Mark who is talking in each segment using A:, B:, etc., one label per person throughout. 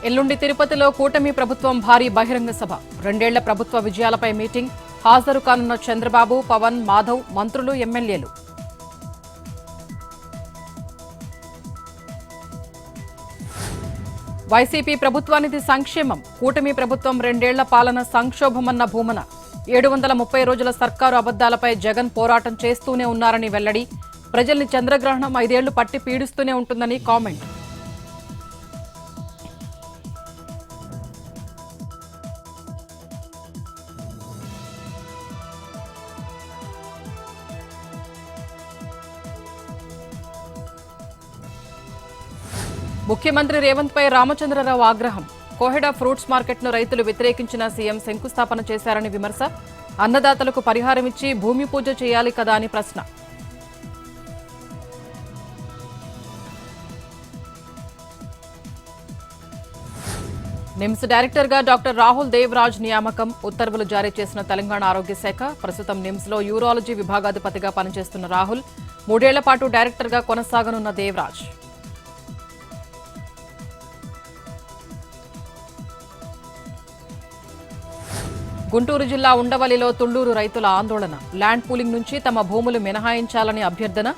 A: ఎల్లుండి తిరుపతిలో కూటమి ప్రభుత్వం భారీ బహిరంగ సభ. 2 ఏళ్ల ప్రభుత్వ విజయాలపై మీటింగ్. హాజరు కానున్న చంద్రబాబు, పవన్, మాధవ్, మంత్రులు, ఎమ్మెల్యేలు. వైసీపీ ప్రభుత్వానికి సంక్షేమం. కూటమి ప్రభుత్వం 2 ఏళ్ల పాలన సంక్షోభమన్న భూమన. 730 రోజుల సర్కారు అబద్దాలపై జగన్ పోరాటం చేస్తూనే ఉన్నారని వెల్లడి. ప్రజల్ని చంద్రగ్రహణం 5 ఏళ్లు పట్టి పీడిస్తూనే ఉంటుందని కామెంట్. ముఖ్యమంత్రి రేవంత్ పై రామచంద్రరావు ఆగ్రహం. కోహెడా ఫ్రూట్స్ మార్కెట్ను రైతులు వ్యతిరేకించిన సీఎం శంకుస్థాపన చేశారని విమర్శ. అన్నదాతలకు పరిహారం ఇచ్చి భూమి పూజ చేయాలి కదా అని ప్రశ్న. నిమ్స్ డైరెక్టర్గా డాక్టర్ రాహుల్ దేవరాజ్ నియామకం. ఉత్తర్వులు జారీ చేసిన తెలంగాణ ఆరోగ్య శాఖ. ప్రస్తుతం నిమ్స్లో యూరాలజీ విభాగాధిపతిగా పనిచేస్తున్న రాహుల్ 3 ఏళ్ల పాటు డైరెక్టర్గా కొనసాగనున్న దేవరాజ్. గుంటూరు జిల్లా ఉండవల్లిలో తుళ్లూరు రైతుల ఆందోళన. ల్యాండ్ పూలింగ్ నుంచి తమ భూములు మినహాయించాలని అభ్యర్థన.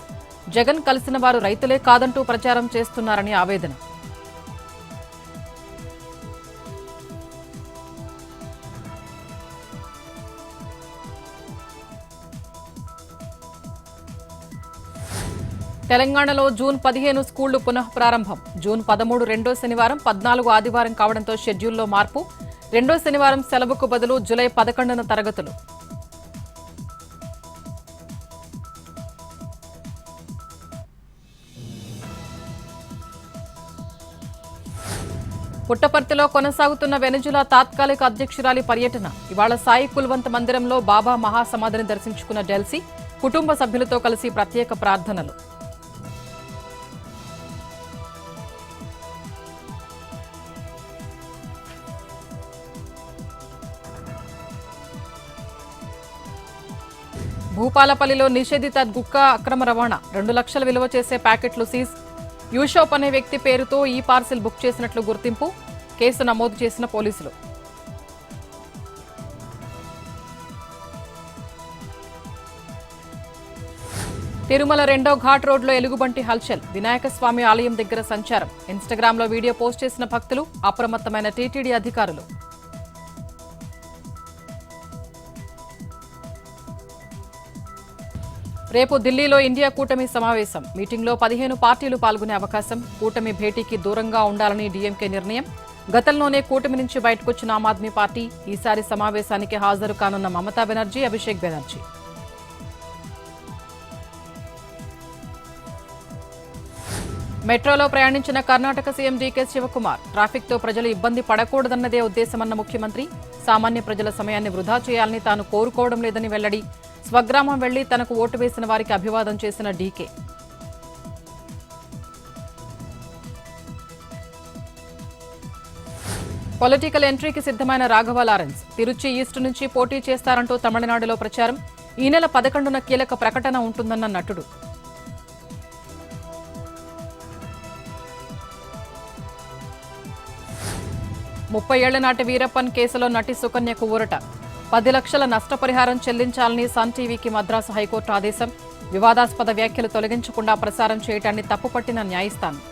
A: జగన్ కలిసిన వారు రైతులే కాదంటూ ప్రచారం చేస్తున్నారని ఆవేదన. తెలంగాణలో జూన్ 15 స్కూళ్లు పునః ప్రారంభం. జూన్ 13 రెండో శనివారం, 14 ఆదివారం కావడంతో షెడ్యూల్లో మార్పు. రెండో శనివారం సెలవుకు బదులు జూలై 11న తరగతులు. పుట్టపర్తిలో కొనసాగుతున్న వెనుజులా తాత్కాలిక అధ్యక్షురాలి పర్యటన. ఇవాళ సాయి కుల్వంత్ మందిరంలో బాబా మహాసమాధిని దర్శించుకున్న డెల్సీ. కుటుంబ సభ్యులతో కలిసి ప్రత్యేక ప్రార్థనలు. భూపాలపల్లిలో నిషేధిత గుట్కా అక్రమ రవాణా. 2 లక్షల విలువ చేసే ప్యాకెట్లు సీజ్. యూషోప్ అనే వ్యక్తి పేరుతో ఈ పార్సిల్ బుక్ చేసినట్లు గుర్తింపు. కేసు నమోదు చేసిన పోలీసులు. తిరుమల 2వ ఘాట్ రోడ్లో ఎలుగుబంటి హల్చల్. వినాయక స్వామి ఆలయం దగ్గర సంచారం. ఇన్స్టాగ్రామ్లో వీడియో పోస్ట్ చేసిన భక్తులు. అప్రమత్తమైన టీటీడీ అధికారులు. రేపు ఢిల్లీలో ఇండియా కూటమి సమావేశం. మీటింగ్లో 15 పార్టీలు పాల్గొనే అవకాశం. కూటమి భేటీకి దూరంగా ఉండాలని డీఎంకే నిర్ణయం. గతంలోనే కూటమి నుంచి బయటకొచ్చిన ఆమ్ ఆద్మీ పార్టీ. ఈసారి సమావేశానికి హాజరు కానున్న మమతా బెనర్జీ, అభిషేక్ బెనర్జీ. మెట్రోలో ప్రయాణించిన కర్ణాటక సీఎం డీకే శివకుమార్. ట్రాఫిక్తో ప్రజలు ఇబ్బంది పడకూడదన్నదే ఉద్దేశమన్న ముఖ్యమంత్రి. సామాన్య ప్రజల సమయాన్ని వృధా చేయాలని తాను కోరుకోవడం లేదని వెల్లడి. స్వగ్రామం వెళ్లి తనకు ఓటు వేసిన వారికి అభివాదం చేసిన డీకే. పొలిటికల్ ఎంట్రీకి సిద్ధమైన రాఘవ లారెన్స్. తిరుచి ఈస్ట్ నుంచి పోటీ చేస్తారంటూ తమిళనాడులో ప్రచారం. ఈ నెల 11న కీలక ప్రకటన ఉంటుందన్న నటుడు. ముప్పై ఏళ్ల నాటి వీరప్పన్ కేసులో నటి సుకన్యకు ఊరట. 10 లక్షల నష్టపరిహారం చెల్లించాలని సన్ టీవీకి మద్రాసు హైకోర్టు ఆదేశం. వివాదాస్పద వ్యాఖ్యలు తొలగించకుండా ప్రసారం చేయడాన్ని తప్పుపట్టిన న్యాయస్థానం.